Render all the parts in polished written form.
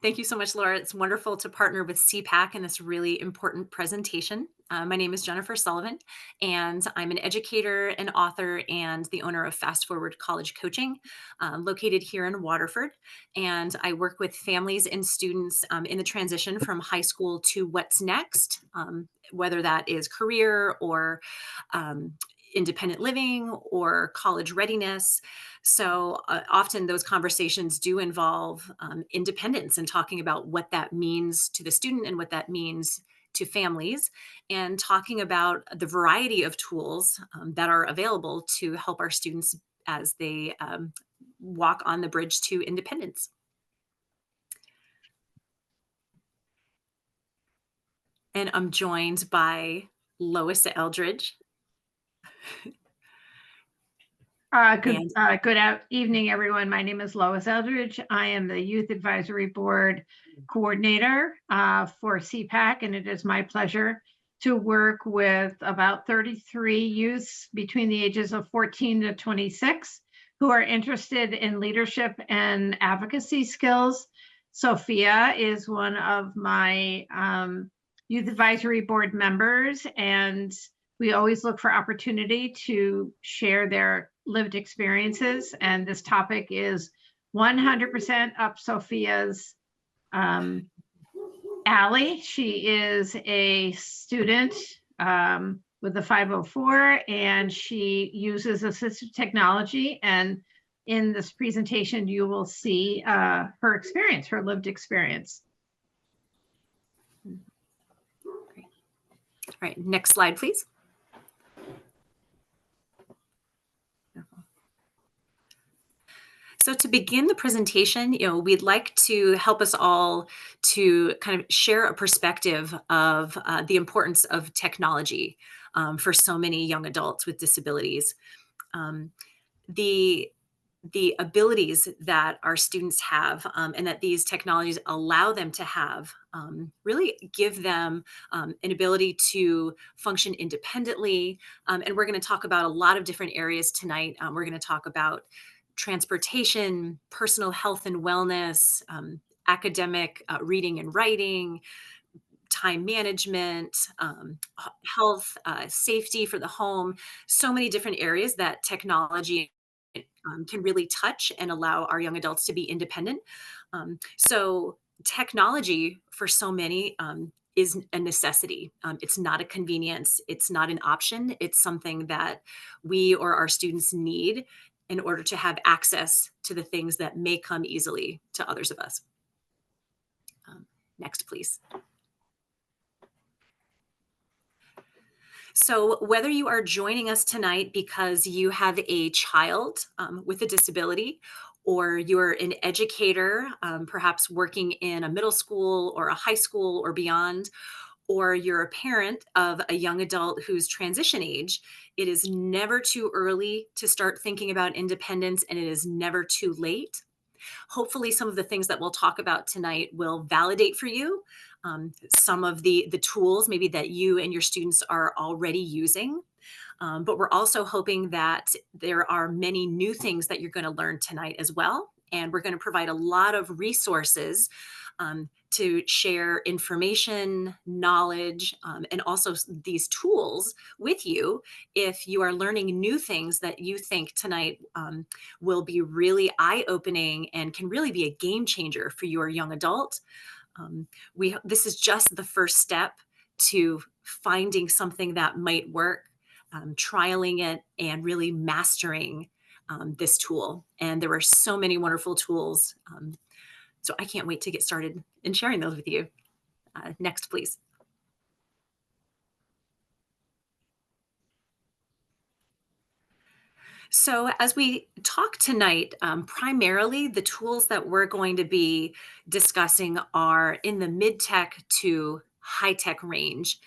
Thank you so much, Laura. It's wonderful to partner with CPAC in this really important presentation. My name is Jennifer Sullivan, and I'm an educator, an author, and the owner of Fast Forward College Coaching, located here in Waterford. And I work with families and students in the transition from high school to what's next, whether that is career or um, independent living or college readiness. So often those conversations do involve independence and talking about what that means to the student and what that means to families, and talking about the variety of tools that are available to help our students as they walk on the bridge to independence. And I'm joined by Lois at Eldridge. Good And evening, everyone. My name is Lois Eldridge. I am the Youth Advisory Board Coordinator for CPAC, and it is my pleasure to work with about 33 youths between the ages of 14 to 26 who are interested in leadership and advocacy skills. Sofia is one of my Youth Advisory Board members, and we always look for opportunity to share their lived experiences. And this topic is 100% up Sofia's alley. She is a student with the 504, and she uses assistive technology. And in this presentation, you will see her experience, her lived experience. Great. All right, next slide, please. So to begin the presentation, we'd like to help us all to kind of share a perspective of the importance of technology for so many young adults with disabilities. The abilities that our students have and that these technologies allow them to have really give them an ability to function independently. And we're going to talk about a lot of different areas tonight. We're going to talk about transportation, personal health and wellness, academic reading and writing, time management, health, safety for the home, so many different areas that technology can really touch and allow our young adults to be independent. So technology for so many is a necessity. It's not a convenience. It's not an option. It's something that we or our students need in order to have access to the things that may come easily to others of us. Next, please. So whether you are joining us tonight because you have a child with a disability, or you're an educator, perhaps working in a middle school or a high school or beyond, or you're a parent of a young adult who's transition age, it is never too early to start thinking about independence, and it is never too late. Hopefully, some of the things that we'll talk about tonight will validate for you some of the tools maybe that you and your students are already using. But we're also hoping that there are many new things that you're going to learn tonight as well. And we're going to provide a lot of resources to share information, knowledge, and also these tools with you if you are learning new things that you think tonight will be really eye-opening and can really be a game changer for your young adult. This is just the first step to finding something that might work, trialing it, and really mastering this tool. And there are so many wonderful tools. So I can't wait to get started in sharing those with you. Next, please. So as we talk tonight, primarily the tools that we're going to be discussing are in the mid-tech to high-tech range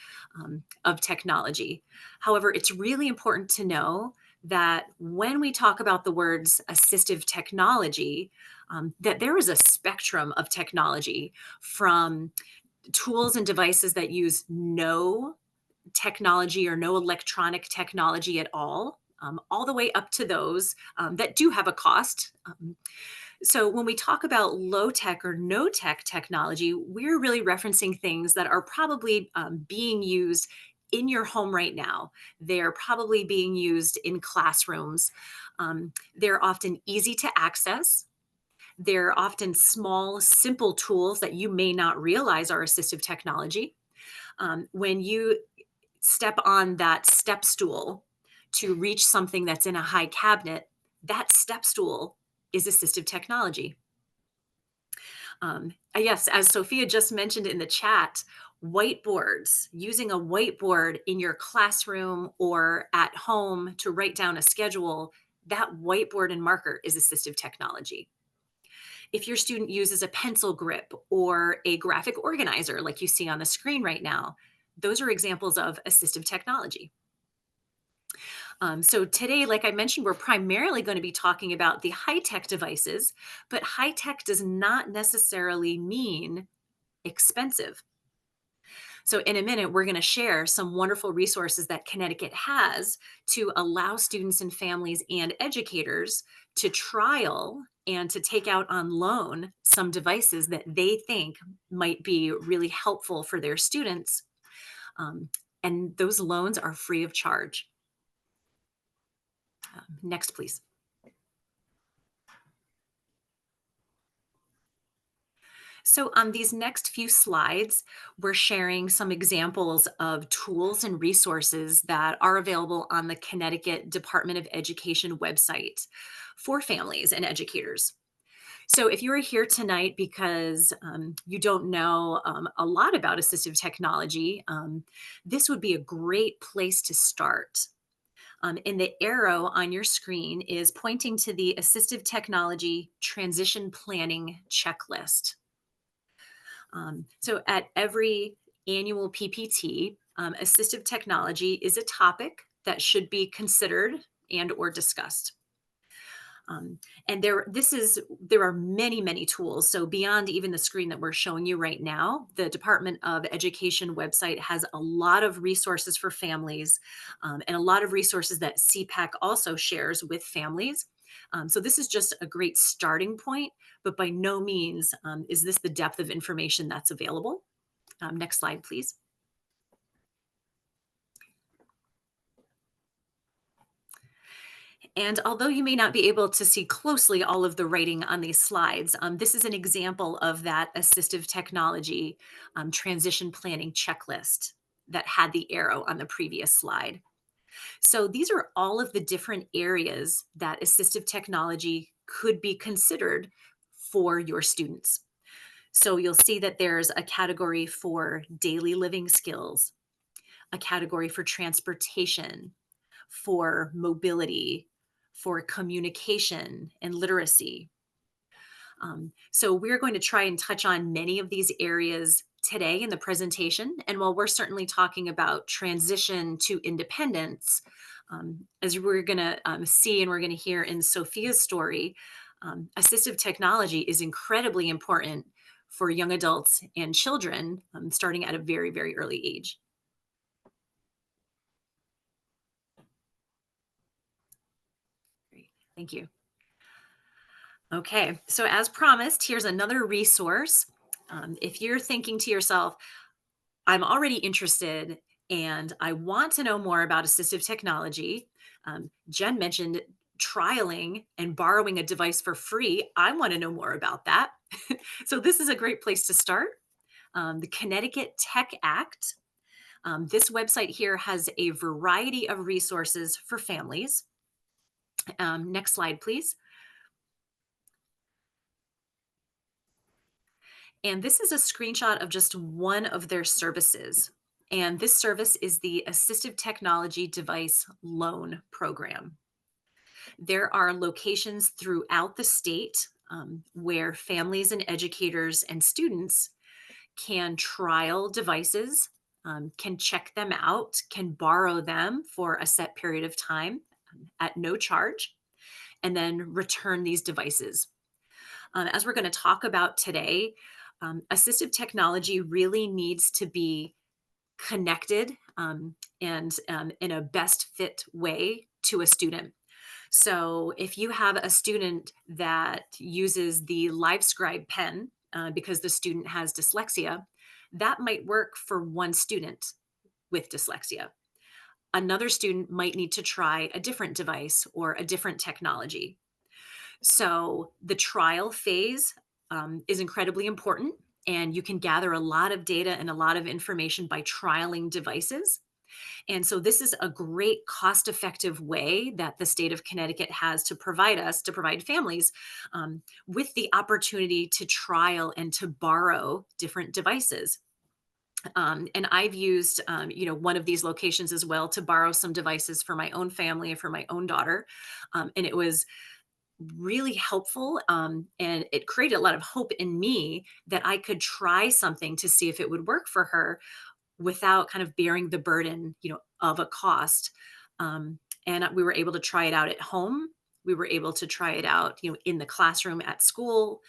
of technology. However, it's really important to know that when we talk about the words assistive technology, that there is a spectrum of technology from tools and devices that use no technology or no electronic technology at all the way up to those that do have a cost. So when we talk about low tech or no tech technology, we're really referencing things that are probably being used in your home right now. They're probably being used in classrooms. They're often easy to access. They're often small, simple tools that you may not realize are assistive technology. When you step on that step stool to reach something that's in a high cabinet, that step stool is assistive technology. Yes, as Sophia just mentioned in the chat, whiteboards, using a whiteboard in your classroom or at home to write down a schedule, that whiteboard and marker is assistive technology. If your student uses a pencil grip or a graphic organizer, like you see on the screen right now, those are examples of assistive technology. So today, like I mentioned, we're primarily going to be talking about the high-tech devices, but high-tech does not necessarily mean expensive. So in a minute, we're going to share some wonderful resources that Connecticut has to allow students and families and educators to trial and to take out on loan some devices that they think might be really helpful for their students. Um, and those loans are free of charge. Next, please. So on these next few slides, we're sharing some examples of tools and resources that are available on the Connecticut Department of Education website for families and educators. So if you're here tonight because you don't know a lot about assistive technology, this would be a great place to start. And the arrow on your screen is pointing to the Assistive Technology Transition Planning Checklist. So at every annual PPT, assistive technology is a topic that should be considered and or discussed. And there are many tools. So beyond even the screen that we're showing you right now, the Department of Education website has a lot of resources for families, and a lot of resources that CPAC also shares with families. So this is just a great starting point, but by no means is this the depth of information that's available. Next slide, please. And although you may not be able to see closely all of the writing on these slides, this is an example of that assistive technology transition planning checklist that had the arrow on the previous slide. So these are all of the different areas that assistive technology could be considered for your students. So you'll see that there's a category for daily living skills, a category for transportation, for mobility, for communication and literacy. So we're going to try and touch on many of these areas today in the presentation. And while we're certainly talking about transition to independence, as we're going to see and we're going to hear in Sofia's story, assistive technology is incredibly important for young adults and children starting at a very early age. Great, thank you. Okay, so as promised, here's another resource. If you're thinking to yourself, I'm already interested and I want to know more about assistive technology. Jen mentioned trialing and borrowing a device for free. I want to know more about that. So this is a great place to start. The Connecticut Tech Act. This website here has a variety of resources for families. Next slide, please. And this is a screenshot of just one of their services. And this service is the Assistive Technology Device Loan Program. There are locations throughout the state where families and educators and students can trial devices, can check them out, can borrow them for a set period of time at no charge, and then return these devices. As we're going to talk about today, assistive technology really needs to be connected and in a best fit way to a student. So if you have a student that uses the LiveScribe pen because the student has dyslexia, that might work for one student with dyslexia. Another student might need to try a different device or a different technology. So the trial phase is incredibly important, and you can gather a lot of data and a lot of information by trialing devices. And so this is a great cost-effective way that the state of Connecticut has to provide us, to provide families with the opportunity to trial and to borrow different devices. And I've used, one of these locations as well to borrow some devices for my own family and for my own daughter. And it was really helpful, and it created a lot of hope in me that I could try something to see if it would work for her without kind of bearing the burden, of a cost. And we were able to try it out at home. We were able to try it out, in the classroom at school.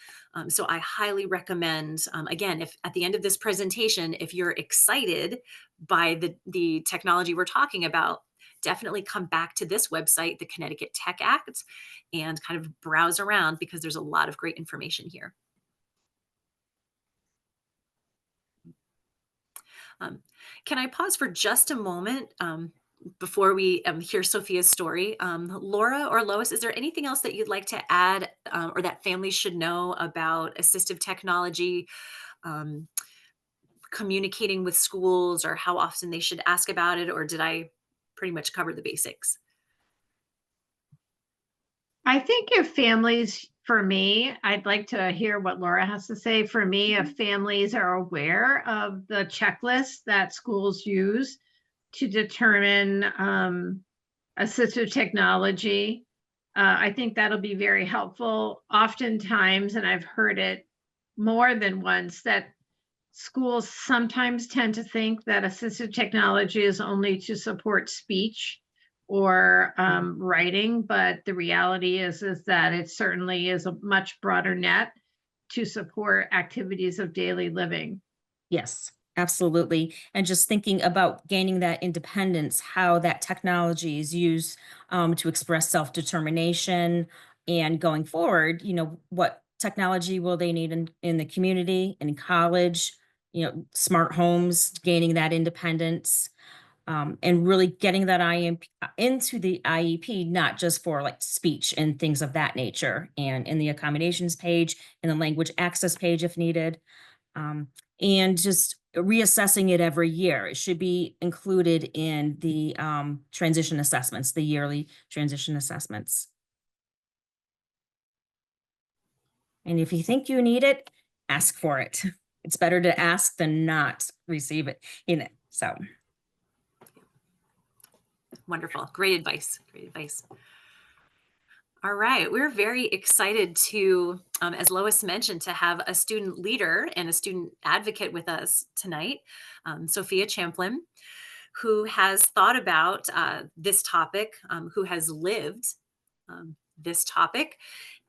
So I highly recommend, again, if at the end of this presentation, if you're excited by the technology we're talking about, definitely come back to this website, the Connecticut Tech Act, and kind of browse around because there's a lot of great information here. Um, can I pause for just a moment before we hear Sophia's story? Laura or Lois, is there anything else that you'd like to add or that families should know about assistive technology, um, communicating with schools, or how often they should ask about it? Or did I pretty much cover the basics? I think if families, for me, I'd like to hear what Laura has to say. For me, if families are aware of the checklist that schools use to determine assistive technology, I think that'll be very helpful. Oftentimes, and I've heard it more than once, that schools sometimes tend to think that assistive technology is only to support speech or writing, but the reality is that it certainly is a much broader net to support activities of daily living. Yes, absolutely. And just thinking about gaining that independence, how that technology is used to express self-determination, and going forward, what technology will they need in the community, in college, smart homes, gaining that independence, and really getting that IEP into the IEP, not just for like speech and things of that nature, and in the accommodations page, in the language access page if needed, um, and just reassessing it every year. It should be included in the transition assessments, the yearly transition assessments. And if you think you need it, ask for it. It's better to ask than not receive it. So. Wonderful. Great advice. Great advice. All right. We're very excited to, as Lois mentioned, to have a student leader and a student advocate with us tonight, Sofia Champlin, who has thought about this topic, who has lived this topic,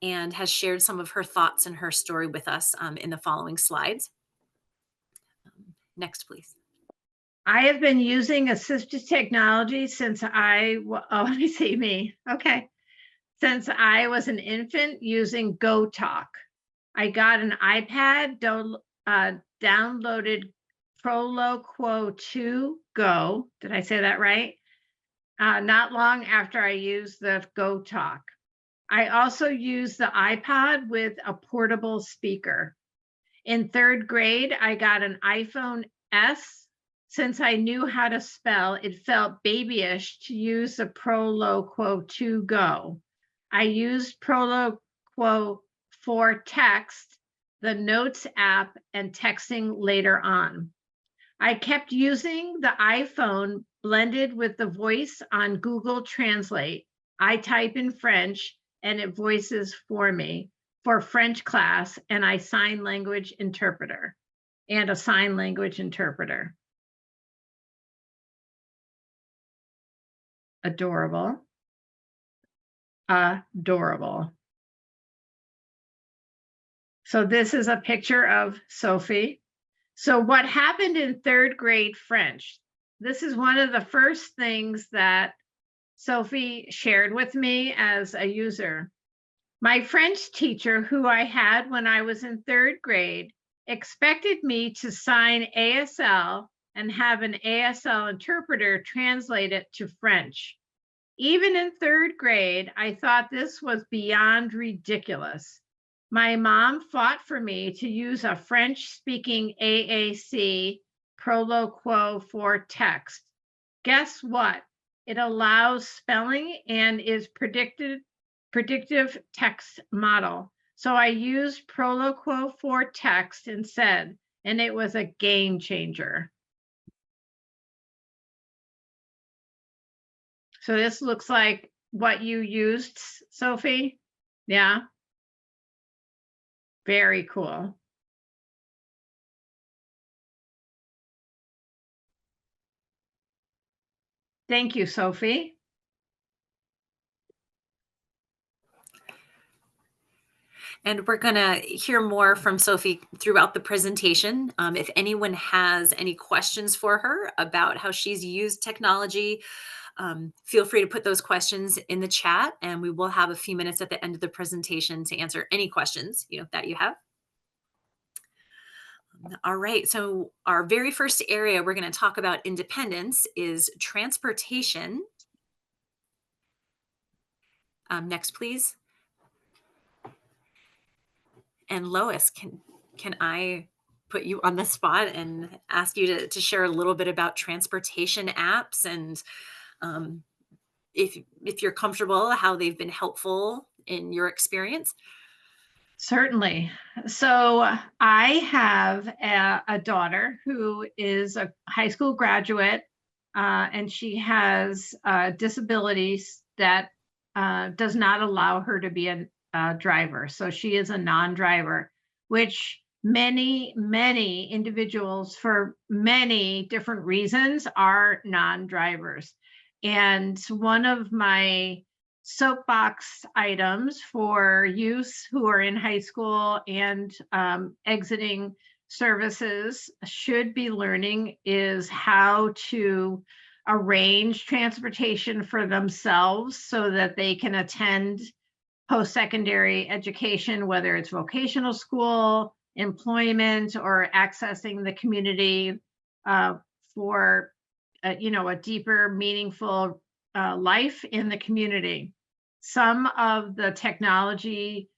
and has shared some of her thoughts and her story with us in the following slides. Next, please. I have been using assistive technology since I see me. Okay. Since I was an infant using GoTalk. I got an iPad, downloaded Proloquo 2 Go. Did I say that right? Not long after I used the GoTalk. I also used the iPod with a portable speaker. In third grade, I got an iPhone S. Since I knew how to spell, it felt babyish to use the Proloquo 2 Go. I used Proloquo for text, the Notes app, and texting later on. I kept using the iPhone blended with the voice on Google Translate. I type in French and it voices for me for French class, and a sign language interpreter. Adorable. Adorable. So this is a picture of Sophie. So what happened in third grade French? This is one of the first things that Sophie shared with me as a user. My French teacher, who I had when I was in 3rd grade, expected me to sign ASL and have an ASL interpreter translate it to French. Even in 3rd grade, I thought this was beyond ridiculous. My mom fought for me to use a French-speaking AAC Proloquo for text. Guess what? It allows spelling and is predictive text model. So I used Proloquo for text instead, and it was a game changer. So this looks like what you used, Sophie. Yeah. Very cool. Thank you, Sophie. And we're going to hear more from Sophie throughout the presentation. If anyone has any questions for her about how she's used technology, feel free to put those questions in the chat, and we will have a few minutes at the end of the presentation to answer any questions that you have. All right, so our very first area we're going to talk about independence is transportation. Next, please. And Lois, can I put you on the spot and ask you to share a little bit about transportation apps and if you're comfortable, how they've been helpful in your experience? Certainly. So I have a daughter who is a high school graduate, and she has disabilities that does not allow her to be a driver. So she is a non-driver, which many individuals for many different reasons are non-drivers. And one of my soapbox items for youth who are in high school and exiting services should be learning is how to arrange transportation for themselves so that they can attend post-secondary education, whether it's vocational school, employment, or accessing the community for a deeper, meaningful life in the community. Some of the technology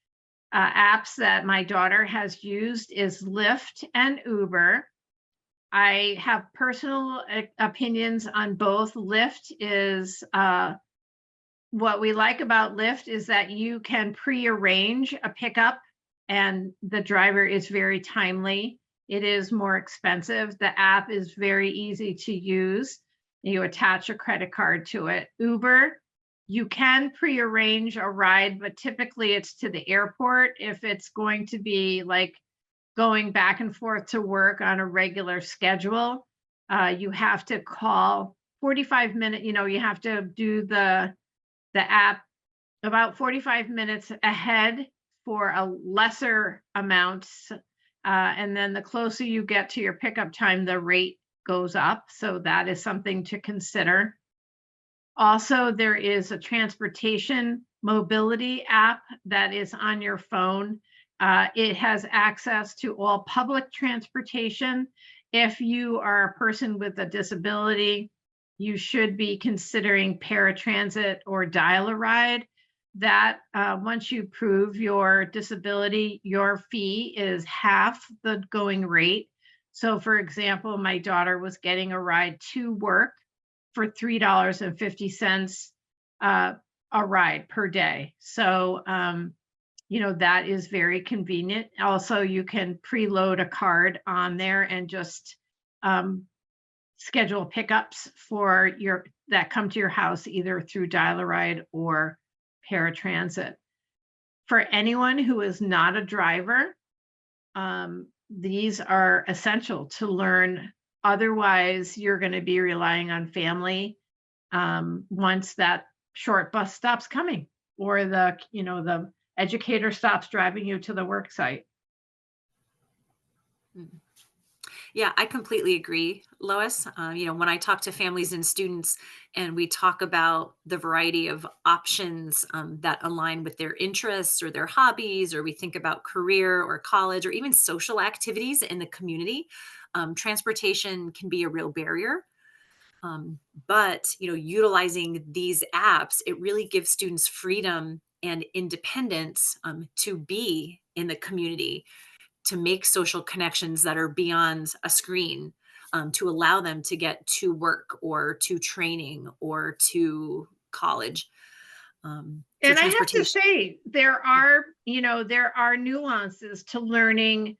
apps that my daughter has used is Lyft and Uber. I have personal opinions on both. Lyft is, what we like about Lyft is that you can pre-arrange a pickup and the driver is very timely. It is more expensive. The app is very easy to use. You attach a credit card to it. Uber, you can pre-arrange a ride, but typically it's to the airport. If it's going to be like going back and forth to work on a regular schedule, you have to call 45 minutes, you have to do the app about 45 minutes ahead for a lesser amount. And then the closer you get to your pickup time, the rate goes up. So that is something to consider. Also, there is a transportation mobility app that is on your phone. It has access to all public transportation. If you are a person with a disability, you should be considering paratransit or dial-a-ride. That once you prove your disability, your fee is half the going rate. So for example, my daughter was getting a ride to work for $3.50 a ride per day. So, that is very convenient. Also, you can preload a card on there and just schedule pickups for that come to your house either through dial-a-ride or paratransit. For anyone who is not a driver, these are essential to learn. Otherwise, you're going to be relying on family once that short bus stops coming or the educator stops driving you to the work site. Yeah, I completely agree, Lois. When I talk to families and students and we talk about the variety of options that align with their interests or their hobbies, or we think about career or college or even social activities in the community, transportation can be a real barrier. But utilizing these apps, it really gives students freedom and independence to be in the community, to make social connections that are beyond a screen, to allow them to get to work or to training or to college. So And I have to transportation. say, Yeah. there are nuances to learning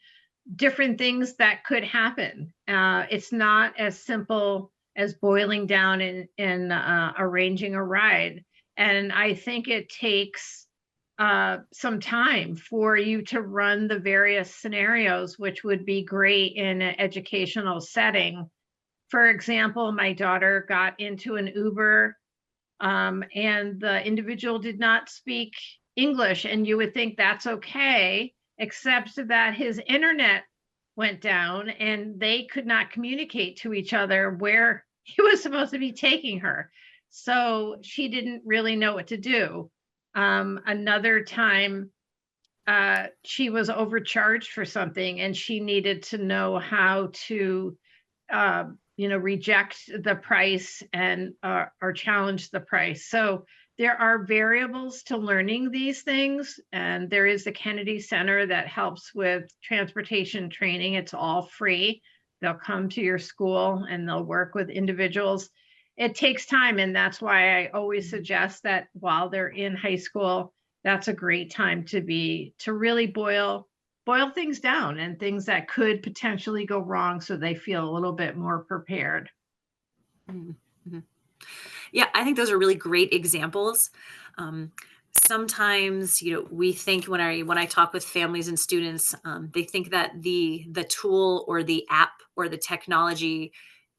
different things that could happen. It's not as simple as boiling down and arranging a ride. And I think it takes some time for you to run the various scenarios, which would be great in an educational setting. For example, my daughter got into an Uber, and the individual did not speak English, and you would think that's okay, except that his internet went down and they could not communicate to each other where he was supposed to be taking her. So she didn't really know what to do. Another time, she was overcharged for something and she needed to know how to reject the price and or challenge the price. So there are variables to learning these things, and there is the Kennedy Center that helps with transportation training. It's all free. They'll come to your school and they'll work with individuals. It takes time, and that's why I always suggest that while they're in high school, that's a great time to really boil things down and things that could potentially go wrong so they feel a little bit more prepared. Mhm, mhm. Yeah, I think those are really great examples. Um, Sometimes, we think when I talk with families and students, they think that the tool or the app or the technology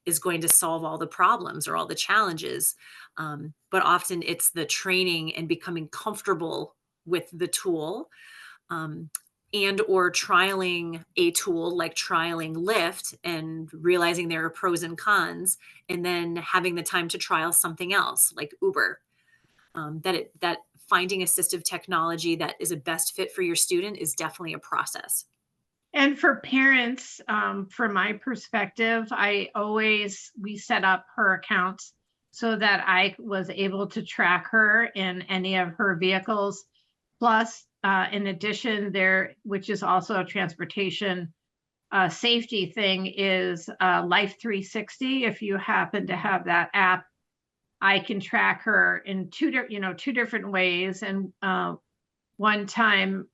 is going to solve all the problems or all the challenges. But often it's the training and becoming comfortable with the tool, um, and or trialing a tool like trialing Lyft and realizing there are pros and cons, and then having the time to trial something else like Uber. That finding assistive technology that is a best fit for your student is definitely a process. And for parents, from my perspective, we set up her accounts so that I was able to track her in any of her vehicles. Plus, in addition, which is also a transportation safety thing, is Life 360. If you happen to have that app, I can track her in two different ways. And one time,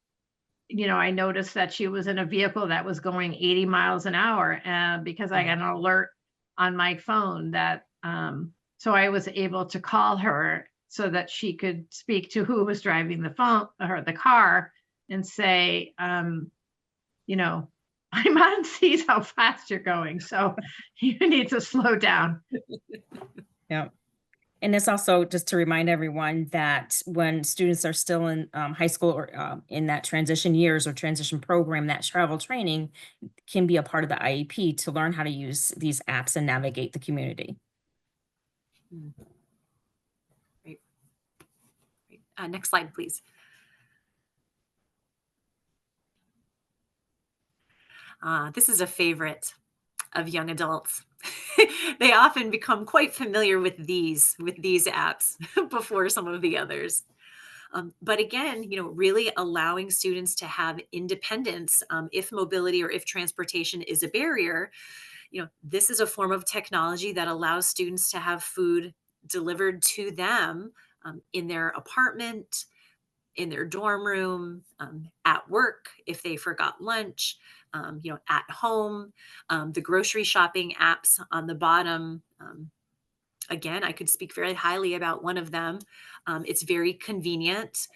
I noticed that she was in a vehicle that was going 80 miles an hour, because I got an alert on my phone so I was able to call her so that she could speak to who was driving the phone or the car and say, my mom sees how fast you're going, so you need to slow down. Yeah. And it's also just to remind everyone that when students are still in high school or in that transition years or transition program, that travel training can be a part of the IEP to learn how to use these apps and navigate the community. Mm, Right, right. Next slide, please. This is a favorite of young adults. They often become quite familiar with these apps before some of the others. But again, really allowing students to have independence, if mobility or if transportation is a barrier. This is a form of technology that allows students to have food delivered to them in their apartment, in their dorm room, at work if they forgot lunch, at home. The grocery shopping apps on the bottom. Again, I could speak very highly about one of them. It's very convenient.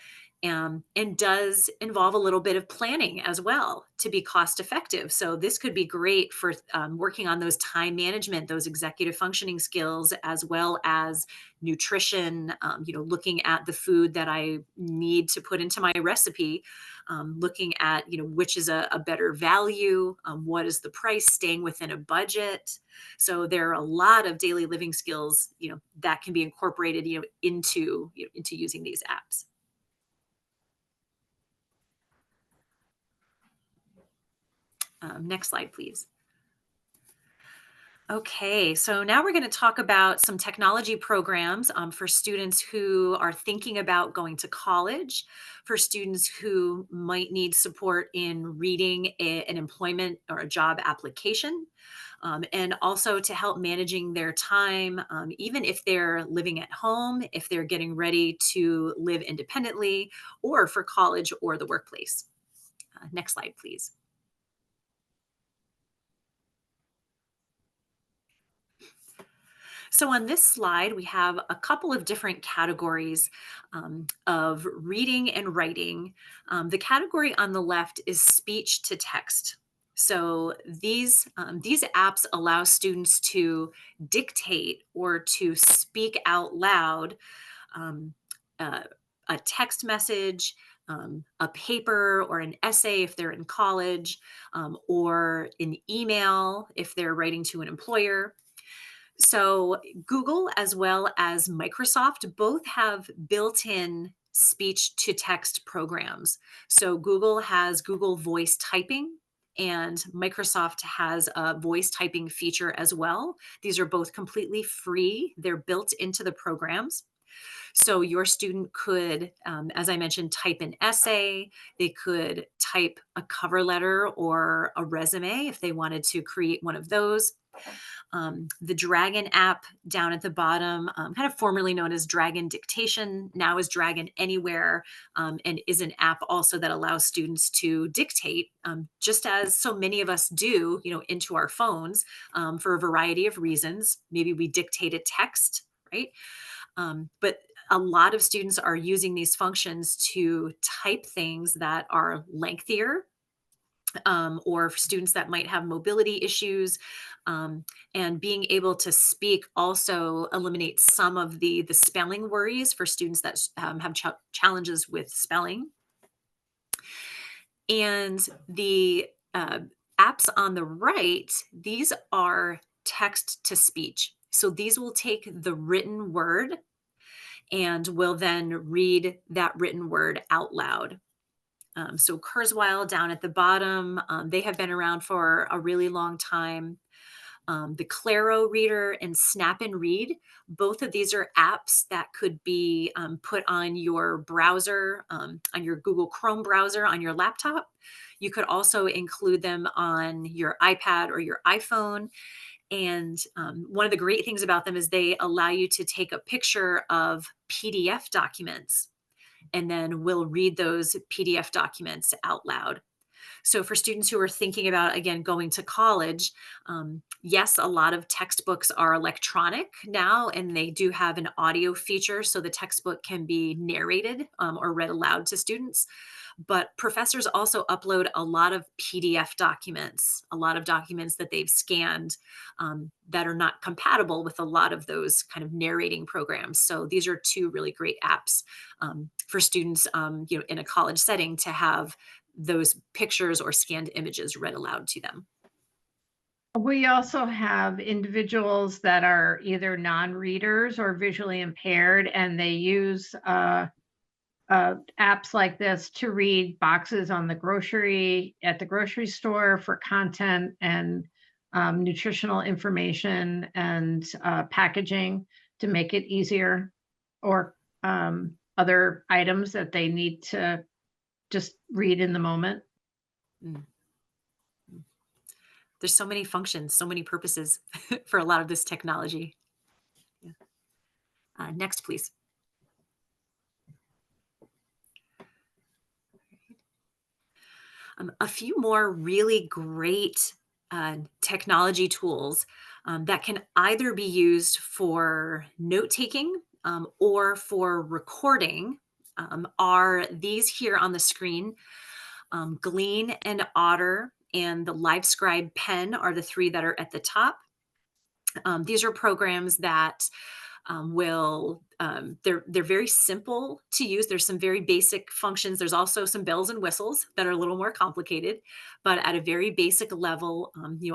and does involve a little bit of planning as well to be cost effective. So this could be great for working on those time management, those executive functioning skills, as well as nutrition. Looking at the food that I need to put into my recipe, looking at which is a better value, what is the price, staying within a budget. So there are a lot of daily living skills that can be incorporated into using these apps. Next slide, please. Okay, so now we're going to talk about some technology programs for students who are thinking about going to college, for students who might need support in reading an employment or a job application, and also to help managing their time, even if they're living at home, if they're getting ready to live independently, or for college or the workplace. Next slide, please. So on this slide, we have a couple of different categories of reading and writing. The category on the left is speech to text. So these apps allow students to dictate or to speak out loud um, uh, a text message, a paper or an essay if they're in college, or an email if they're writing to an employer. So Google as well as Microsoft both have built-in speech to text programs. So Google has Google Voice Typing and Microsoft has a voice typing feature as well. These are both completely free. They're built into the programs. So your student could, as I mentioned, type an essay. They could type a cover letter or a resume if they wanted to create one of those. The Dragon app down at the bottom, kind of formerly known as Dragon Dictation, now is Dragon Anywhere, and is an app also that allows students to dictate, just as so many of us do, into our phones for a variety of reasons. Maybe we dictate a text, right? But a lot of students are using these functions to type things that are lengthier, or for students that might have mobility issues, and being able to speak also eliminates some of the spelling worries for students that have challenges with spelling. And the apps on the right, these are text to speech. So these will take the written word and will then read that written word out loud. So Kurzweil down at the bottom, they have been around for a really long time. The Claro Reader and Snap and Read, both of these are apps that could be put on your browser, on your Google Chrome browser on your laptop. You could also include them on your iPad or your iPhone. And one of the great things about them is they allow you to take a picture of PDF documents, and then we'll read those PDF documents out loud. So for students who are thinking about, again, going to college, yes, a lot of textbooks are electronic now, and they do have an audio feature, so the textbook can be narrated or read aloud to students. But professors also upload a lot of PDF documents, a lot of documents that they've scanned that are not compatible with a lot of those kind of narrating programs. So these are two really great apps for students, in a college setting to have those pictures or scanned images read aloud to them. We also have individuals that are either non-readers or visually impaired, and they use apps like this to read boxes at the grocery store for content and nutritional information and packaging to make it easier, or other items that they need to just read in the moment. Mm. There's so many functions, so many purposes for a lot of this technology. Yeah. Next, please. A few more really great technology tools that can either be used for note taking or for recording are these here on the screen. Glean and Otter and the LiveScribe Pen are the three that are at the top. These are programs that they're very simple to use. There's some very basic functions. There's also some bells and whistles that are a little more complicated, but at a very basic level,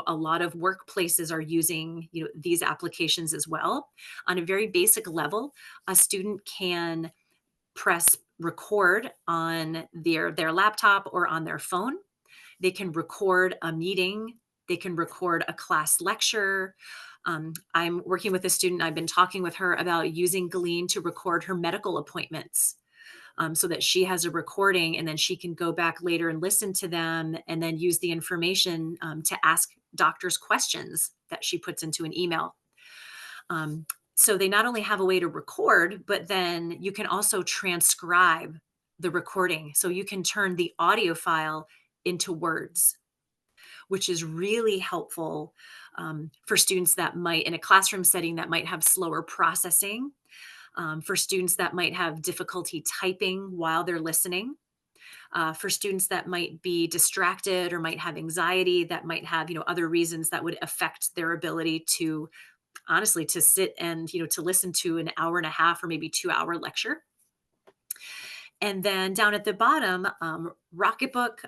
a lot of workplaces are using, these applications as well. On a very basic level, a student can press record on their laptop or on their phone. They can record a meeting. They can record a class lecture. I'm working with a student. I've been talking with her about using Glean to record her medical appointments, so that she has a recording and then she can go back later and listen to them and then use the information to ask doctors questions that she puts into an email. So they not only have a way to record, but then you can also transcribe the recording. So you can turn the audio file into words, which is really helpful for students that might, in a classroom setting, that might have slower processing, for students that might have difficulty typing while they're listening, for students that might be distracted or might have anxiety, that might have, other reasons that would affect their ability to, honestly, to sit and, to listen to an hour and a half or maybe 2-hour lecture. And then down at the bottom, Rocketbook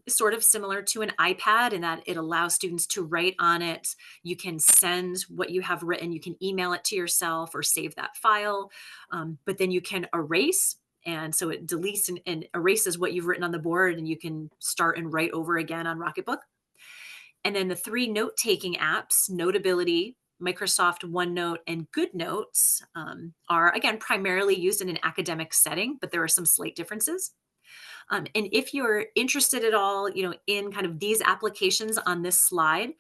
is sort of similar to an iPad in that it allows students to write on it. You can send what you have written, you can email it to yourself or save that file, but then you can erase. And so it deletes and erases what you've written on the board, and you can start and write over again on Rocketbook. And then the 3 note-taking apps, Notability, Microsoft OneNote, and GoodNotes, are, again, primarily used in an academic setting, but there are some slight differences. And if you're interested at all, in kind of these applications on this slide,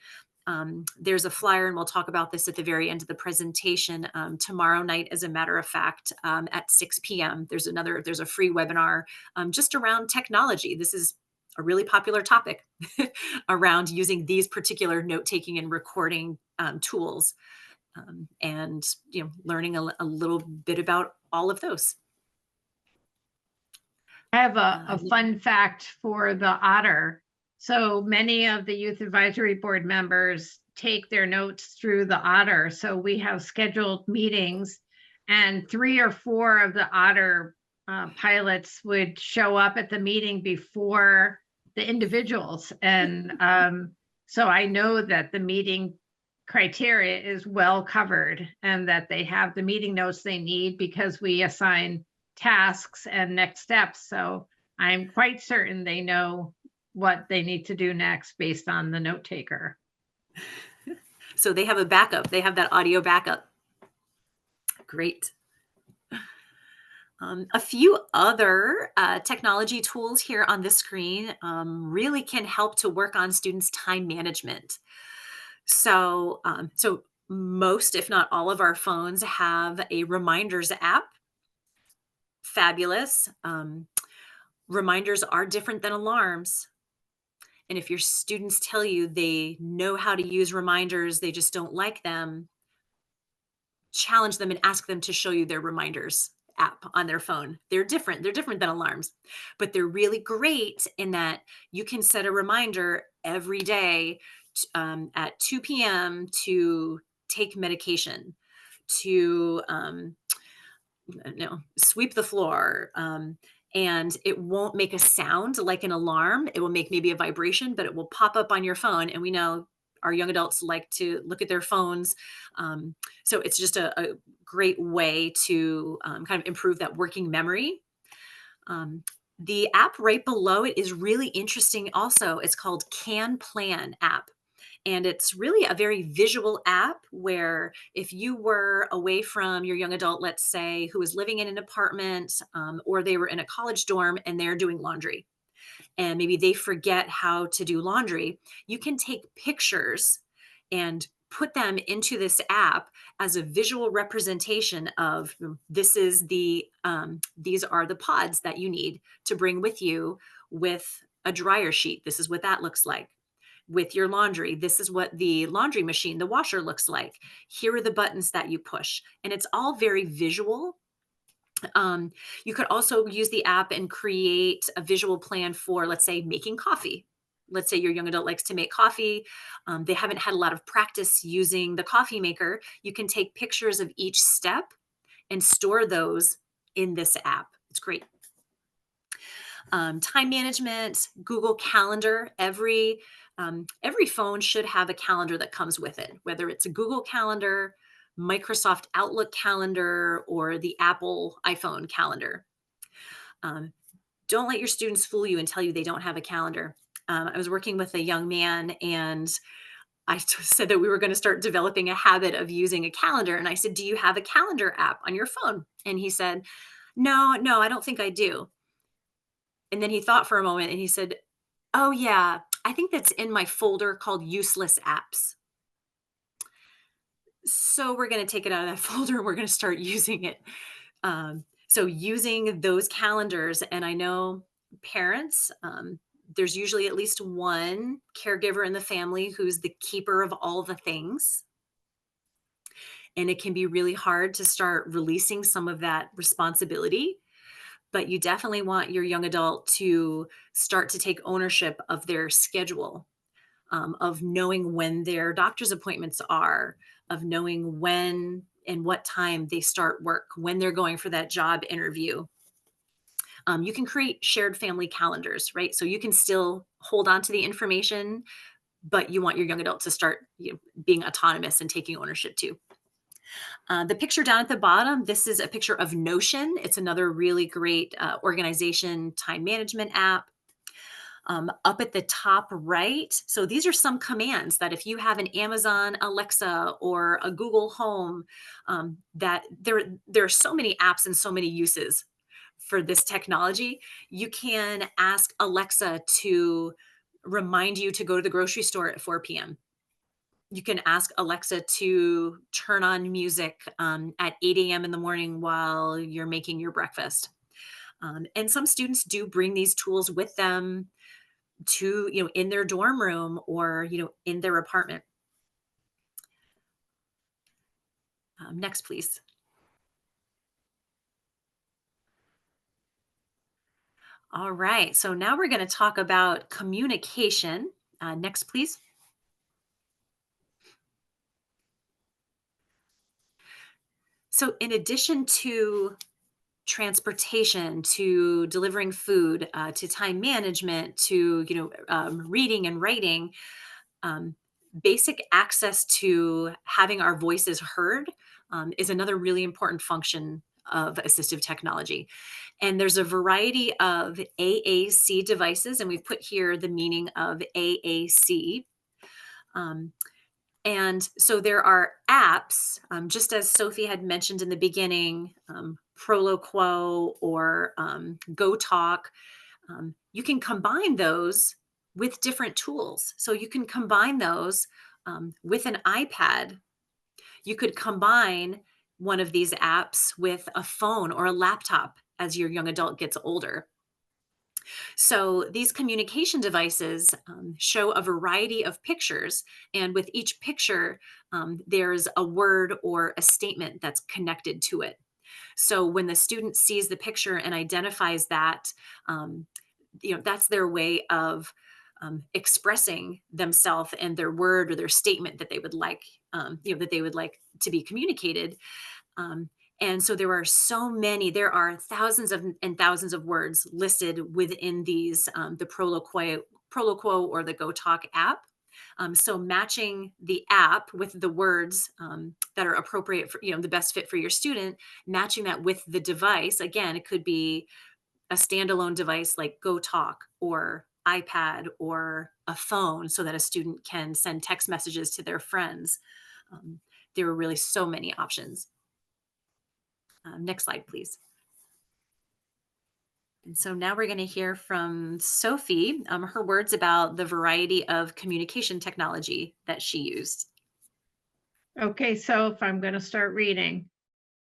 there's a flyer, and we'll talk about this at the very end of the presentation. Tomorrow night, as a matter of fact, at 6 p.m., there's a free webinar just around technology. This is a really popular topic around using these particular note-taking and recording tools, and learning a little bit about all of those. I have a fun fact for the Otter. So many of the Youth Advisory Board members take their notes through the Otter. So we have scheduled meetings, and 3 or 4 of the Otter pilots would show up at the meeting before the individuals. And so I know that the meeting criteria is well covered and that they have the meeting notes they need, because we assign tasks and next steps. So I'm quite certain they know what they need to do next based on the note taker. So they have a backup. They have that audio backup. Great. A few other technology tools here on the screen really can help to work on students' time management. So most, if not all, of our phones have a reminders app. Fabulous. Reminders are different than alarms. And if your students tell you they know how to use reminders, they just don't like them, challenge them and ask them to show you their reminders app on their phone. They're different. They're different than alarms, but they're really great in that you can set a reminder every day at 2 p.m. to take medication, to sweep the floor, and it won't make a sound like an alarm. It will make maybe a vibration, but it will pop up on your phone. And we know our young adults like to look at their phones. So it's just a great way to kind of improve that working memory. The app right below it is really interesting also. It's called Can Plan app. And it's really a very visual app where if you were away from your young adult, let's say, who was living in an apartment, or they were in a college dorm and they're doing laundry, and maybe they forget how to do laundry, you can take pictures and put them into this app as a visual representation of this is these are the pods that you need to bring with you with a dryer sheet. This is what that looks like. With your laundry, this is what the laundry machine, the washer looks like. Here are the buttons that you push. And it's all very visual. You could also use the app and create a visual plan for, let's say, making coffee. Let's say your young adult likes to make coffee. They haven't had a lot of practice using the coffee maker. You can take pictures of each step and store those in this app. It's great. Time management, Google Calendar. Every phone should have a calendar that comes with it, whether it's a Google Calendar, Microsoft Outlook calendar, or the Apple iPhone calendar. Um, don't let your students fool you and tell you they don't have a calendar. I was working with a young man, and said that we were going to start developing a habit of using a calendar. And I said, "Do you have a calendar app on your phone?" And he said, "No, no, I don't think I do." And then he thought for a moment and he said, "Oh, yeah, I think that's in my folder called useless apps." So we're going to take it out of that folder and we're going to start using it. So using those calendars, and I know parents, there's usually at least one caregiver in the family who's the keeper of all the things. And it can be really hard to start releasing some of that responsibility. But you definitely want your young adult to start to take ownership of their schedule, of knowing when their doctor's appointments are, of knowing when and what time they start work, when they're going for that job interview. You can create shared family calendars, right? So you can still hold on to the information, but you want your young adult to start, being autonomous and taking ownership too. The picture down at the bottom, this is a picture of Notion. It's another really great organization time management app. Up at the top right, so these are some commands that if you have an Amazon Alexa or a Google Home, that there are so many apps and so many uses for this technology. You can ask Alexa to remind you to go to the grocery store at 4 p.m. You can ask Alexa to turn on music at 8 a.m. in the morning while you're making your breakfast. And some students do bring these tools with them to, in their dorm room or, in their apartment. Next, please. All right. So now we're going to talk about communication. Next, please. So, in addition to transportation, to delivering food, to time management, to reading and writing, um, basic access to having our voices heard is another really important function of assistive technology. And there's a variety of AAC devices, and we've put here the meaning of AAC. Um, and so there are apps, just as Sophie had mentioned in the beginning, Proloquo or Go Talk. You can combine those with different tools. So you can combine those with an iPad. You could combine one of these apps with a phone or a laptop as your young adult gets older. So these communication devices show a variety of pictures, and with each picture, there's a word or a statement that's connected to it. So when the student sees the picture and identifies that, um, that's their way of expressing themselves and their word or their statement that they would like, that they would like to be communicated. Um, and so there are thousands and thousands of words listed within these, the Proloquo or the Go Talk app. So matching the app with the words that are appropriate for, the best fit for your student, matching that with the device. Again, it could be a standalone device like Go Talk or iPad or a phone so that a student can send text messages to their friends. There are really so many options. Next slide, please. And so now we're going to hear from Sophie, her words about the variety of communication technology that she used. Okay, so if I'm going to start reading,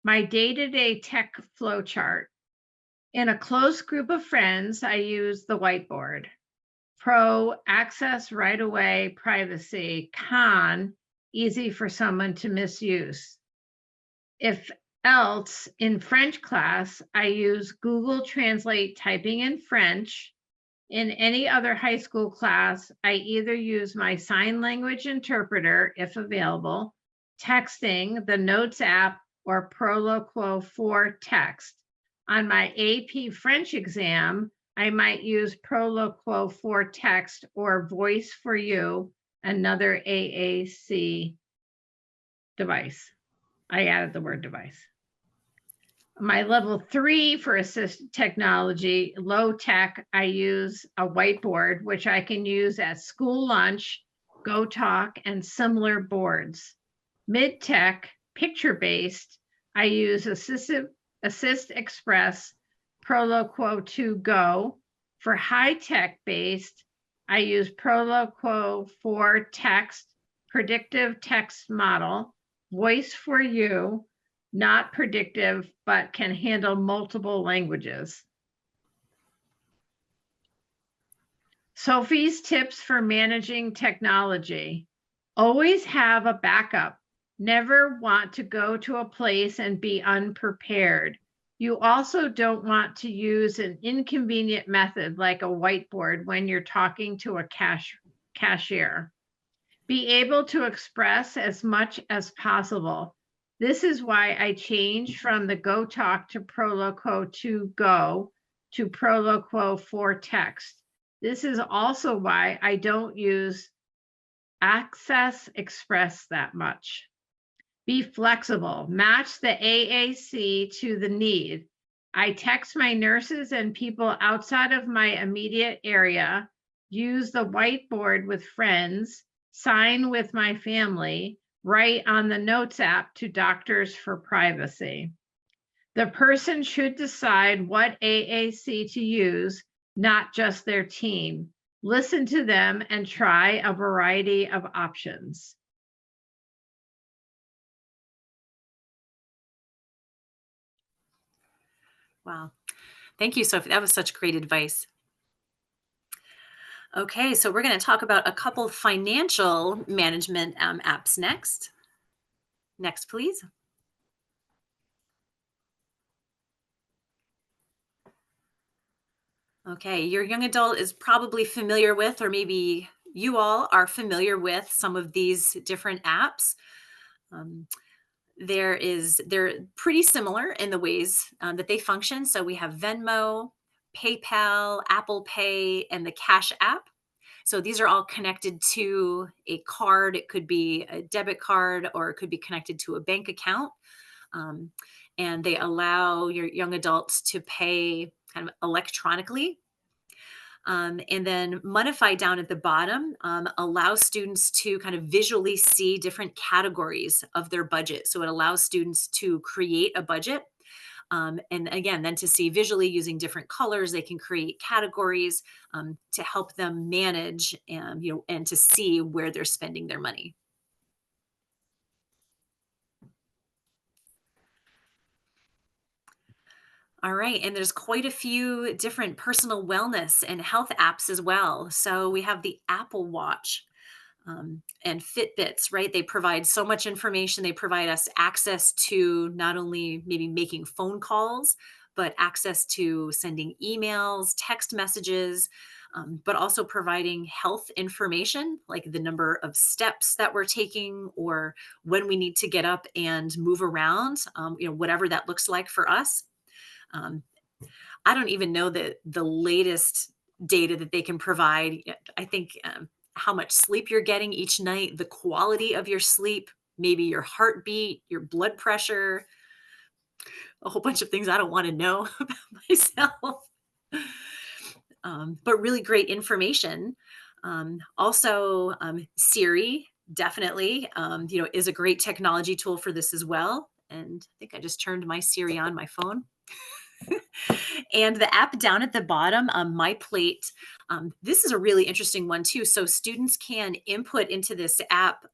my day-to-day tech flow chart. In a close group of friends, I use the whiteboard. Pro, access right away, privacy. Con, easy for someone to misuse. If else in French class, I use Google Translate typing in French. In any other high school class, I either use my sign language interpreter, if available, texting, the Notes app, or Proloquo for text. On my AP French exam, I might use Proloquo for text or Voice for You, another AAC device. I added the word device. My level 3 for assistive technology, low tech, I use a whiteboard, which I can use at school lunch, Go Talk, and similar boards. Mid tech, picture based, I use Assist Express, Proloquo 2 Go. For high tech based, I use Proloquo for text, predictive text model, Voice for You, not predictive, but can handle multiple languages. Sophie's tips for managing technology. Always have a backup. Never want to go to a place and be unprepared. You also don't want to use an inconvenient method like a whiteboard when you're talking to a cashier. Be able to express as much as possible. This is why I changed from the Go Talk to Proloquo 2 Go to Proloquo for text. This is also why I don't use Access Express that much. Be flexible. Match the AAC to the need. I text my nurses and people outside of my immediate area, use the whiteboard with friends, sign with my family, write on the Notes app to doctors for privacy. The person should decide what AAC to use, not just their team. Listen to them and try a variety of options. Wow. Thank you, Sophie. That was such great advice. Okay, so we're going to talk about a couple financial management apps next. Next, please. Okay, your young adult is probably familiar with, or maybe you all are familiar with some of these different apps. Um, they're pretty similar in the ways that they function. So we have Venmo, PayPal, Apple Pay, and the Cash App. So these are all connected to a card. It could be a debit card or it could be connected to a bank account. Um, and they allow your young adults to pay kind of electronically. And then Modify down at the bottom allows students to kind of visually see different categories of their budget. So it allows students to create a budget. And again, then to see visually using different colors, they can create categories to help them manage and, and to see where they're spending their money. All right. And there's quite a few different personal wellness and health apps as well. So we have the Apple Watch and Fitbits, right? They provide so much information. They provide us access to not only maybe making phone calls, but access to sending emails, text messages, but also providing health information like the number of steps that we're taking or when we need to get up and move around, whatever that looks like for us. Um, I don't even know the latest data that they can provide. I think how much sleep you're getting each night, the quality of your sleep, maybe your heartbeat, your blood pressure, a whole bunch of things I don't want to know about myself. But really great information. Also, Siri definitely, is a great technology tool for this as well. And I think I just turned my Siri on my phone. And the app down at the bottom, My Plate, this is a really interesting one too. So students can input into this app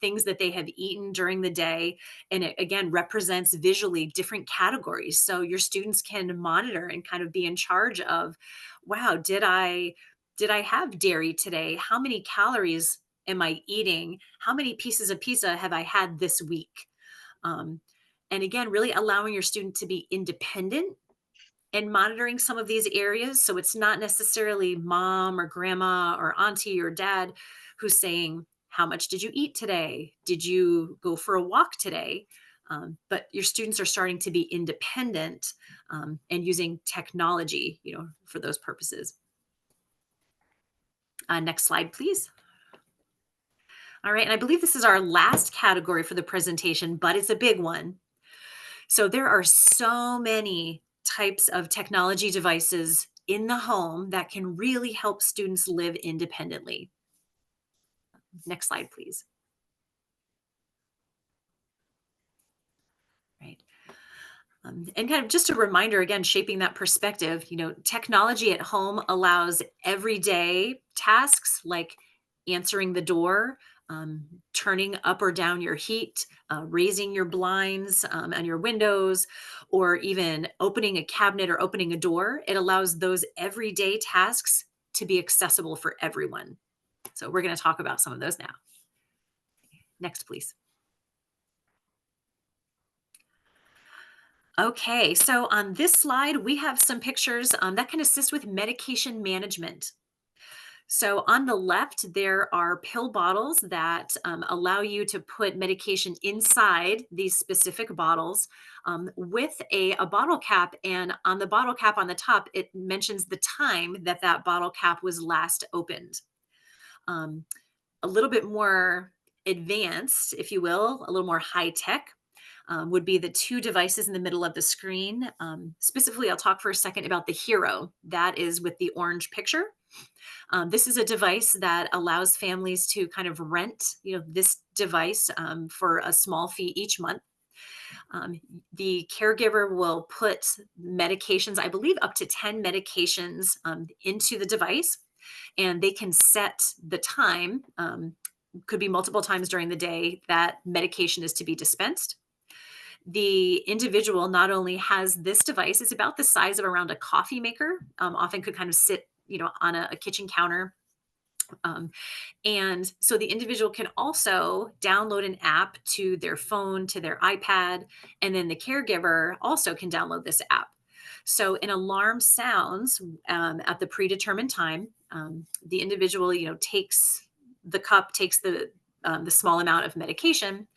things that they have eaten during the day, and it again represents visually different categories. So your students can monitor and kind of be in charge of, wow, did I have dairy today? How many calories am I eating? How many pieces of pizza have I had this week? Um, And again, really allowing your student to be independent and monitoring some of these areas. So it's not necessarily mom or grandma or auntie or dad who's saying, how much did you eat today? Did you go for a walk today? But your students are starting to be independent and using technology, for those purposes. Next slide, please. All right, and I believe this is our last category for the presentation, but it's a big one. So there are so many types of technology devices in the home that can really help students live independently. Next slide, please. Right. And kind of just a reminder, again, shaping that perspective, technology at home allows everyday tasks like answering the door, turning up or down your heat, raising your blinds and your windows, or even opening a cabinet or opening a door. It allows those everyday tasks to be accessible for everyone. So we're going to talk about some of those now. Next, please. Okay, so on this slide, we have some pictures that can assist with medication management. So on the left, there are pill bottles that allow you to put medication inside these specific bottles with a bottle cap. And on the bottle cap on the top, it mentions the time that that bottle cap was last opened. A little bit more advanced, if you will, a little more high tech. Would be the two devices in the middle of the screen. Specifically, I'll talk for a second about the Hero. That is with the orange picture. This is a device that allows families to kind of rent, this device for a small fee each month. The caregiver will put medications, I believe up to 10 medications into the device, and they can set the time, could be multiple times during the day, that medication is to be dispensed. The individual not only has this device, it's about the size of around a coffee maker, often could kind of sit, on a kitchen counter. And so the individual can also download an app to their phone, to their iPad, and then the caregiver also can download this app. So an alarm sounds at the predetermined time. The individual, takes the cup, takes the small amount of medication.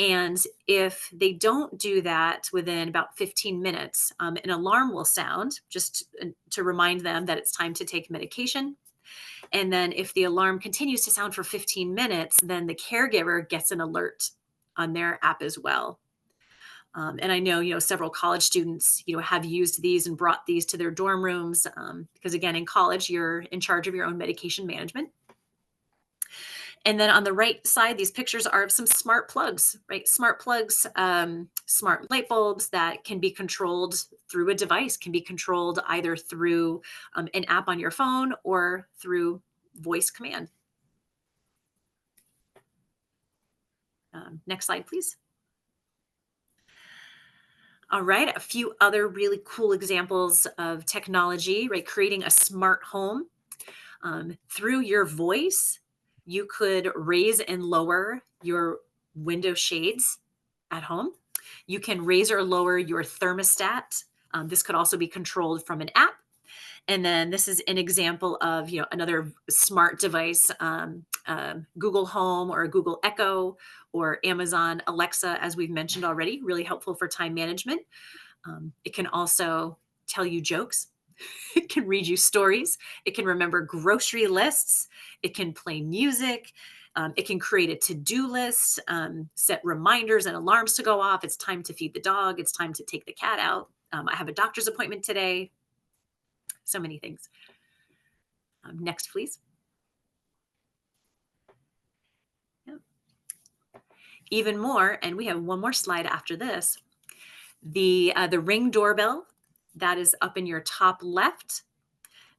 And if they don't do that within about 15 minutes, an alarm will sound just to remind them that it's time to take medication. And then if the alarm continues to sound for 15 minutes, then the caregiver gets an alert on their app as well. And I know, several college students, have used these and brought these to their dorm rooms because, again, in college, you're in charge of your own medication management. And then on the right side, these pictures are of some smart plugs, right? Smart plugs, smart light bulbs that can be controlled through a device, can be controlled either through an app on your phone or through voice command. Next slide, please. All right, a few other really cool examples of technology, right? Creating a smart home through your voice. You could raise and lower your window shades at home. You can raise or lower your thermostat. This could also be controlled from an app. And then this is an example of, another smart device, Google Home or Google Echo or Amazon Alexa, as we've mentioned already, really helpful for time management. It can also tell you jokes. It can read you stories. It can remember grocery lists. It can play music. It can create a to-do list, set reminders and alarms to go off. It's time to feed the dog. It's time to take the cat out. I have a doctor's appointment today. So many things. Next, please. Yep. Even more, and we have one more slide after this. The Ring doorbell, that is up in your top left.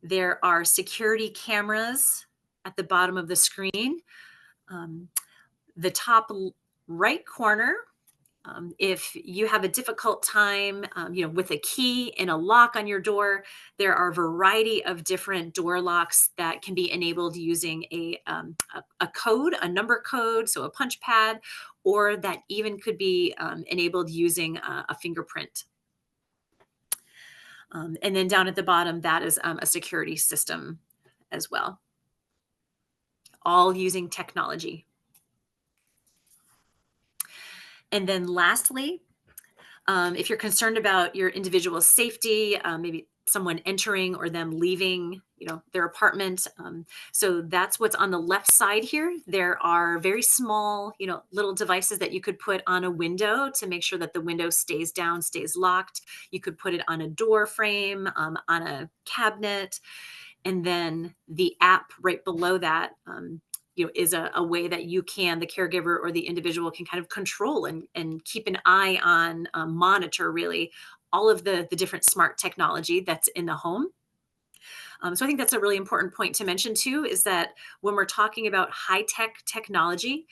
There are security cameras at the bottom of the screen. The top right corner If you have a difficult time, with a key and a lock on your door, there are a variety of different door locks that can be enabled using a code, a number code, so a punch pad, or that even could be enabled using a fingerprint. And then down at the bottom, that is a security system as well, all using technology. And then lastly, if you're concerned about your individual safety, maybe someone entering or them leaving, their apartment. So that's what's on the left side here. There are very small, little devices that you could put on a window to make sure that the window stays down, stays locked. You could put it on a door frame, on a cabinet, and then the app right below that. Is a way that the caregiver or the individual can kind of control and keep an eye on, monitor really all of the different smart technology that's in the home. So I think that's a really important point to mention too, is that when we're talking about high-tech technology,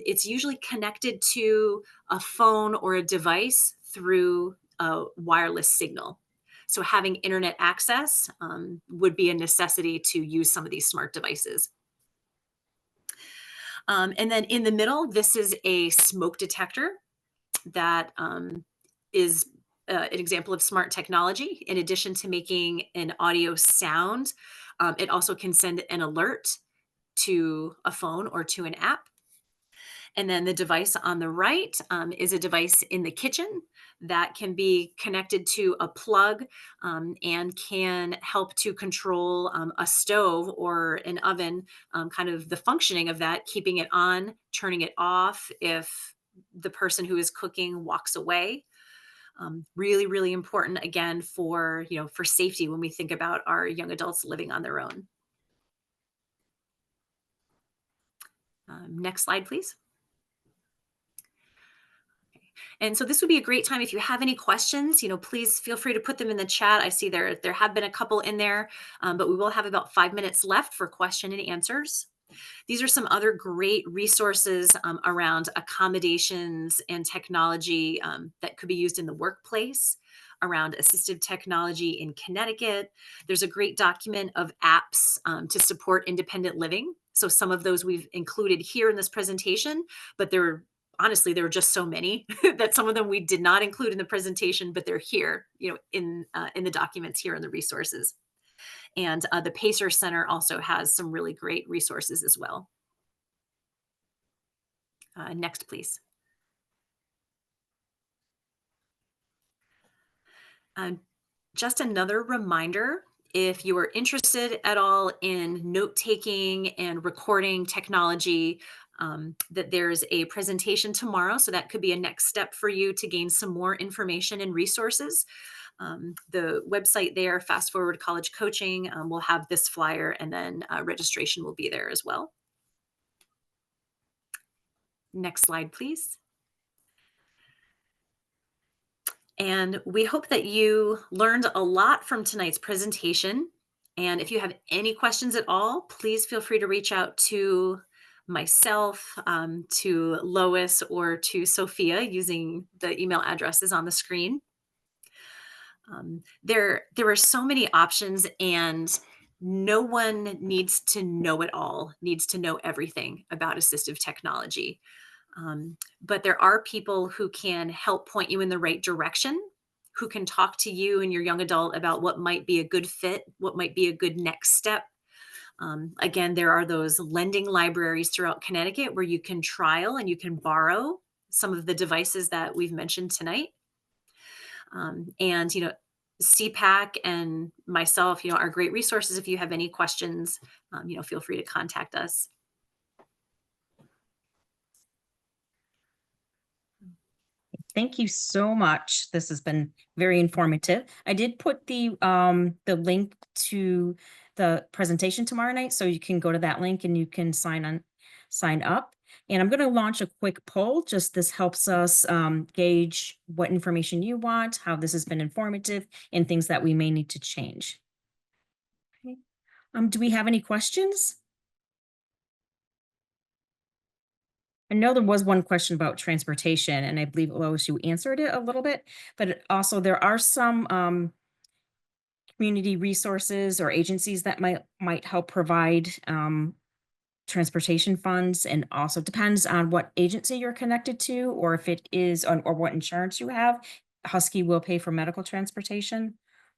it's usually connected to a phone or a device through a wireless signal. So having internet access would be a necessity to use some of these smart devices. And then in the middle, this is a smoke detector that is an example of smart technology. In addition to making an audio sound, it also can send an alert to a phone or to an app. And then the device on the right is a device in the kitchen that can be connected to a plug and can help to control a stove or an oven, kind of the functioning of that, keeping it on, turning it off if the person who is cooking walks away. Really, really important again for safety when we think about our young adults living on their own. Next slide, please. And so this would be a great time if you have any questions, please feel free to put them in the chat. I see there have been a couple in there, but we will have about 5 minutes left for question and answers. These are some other great resources around accommodations and technology that could be used in the workplace, around assistive technology in Connecticut. There's a great document of apps to support independent living. So some of those we've included here in this presentation, but honestly, there were just so many that some of them we did not include in the presentation, but they're here, in the documents here in the resources. And the Pacer Center also has some really great resources as well. Next, please. Just another reminder, if you are interested at all in note-taking and recording technology, that there's a presentation tomorrow. So that could be a next step for you to gain some more information and resources. The website there, Fast Forward College Coaching, will have this flyer, and then registration will be there as well. Next slide, please. And we hope that you learned a lot from tonight's presentation. And if you have any questions at all, please feel free to reach out to myself, to Lois, or to Sofia using the email addresses on the screen. There are so many options, and no one needs to know it all, needs to know everything about assistive technology. But there are people who can help point you in the right direction, who can talk to you and your young adult about what might be a good fit, what might be a good next step. Again, there are those lending libraries throughout Connecticut where you can trial and you can borrow some of the devices that we've mentioned tonight. And CPAC and myself, are great resources. If you have any questions, feel free to contact us. Thank you so much. This has been very informative. I did put the link to the presentation tomorrow night, so you can go to that link and you can sign up. And I'm going to launch a quick poll. Just this helps us gauge what information you want, how this has been informative, and things that we may need to change. Okay. Do we have any questions? I know there was one question about transportation, and I believe, Lois, you answered it a little bit, but also there are some community resources or agencies that might help provide transportation funds, and also depends on what agency you're connected to, or if it is on, or what insurance you have. Husky will pay for medical transportation.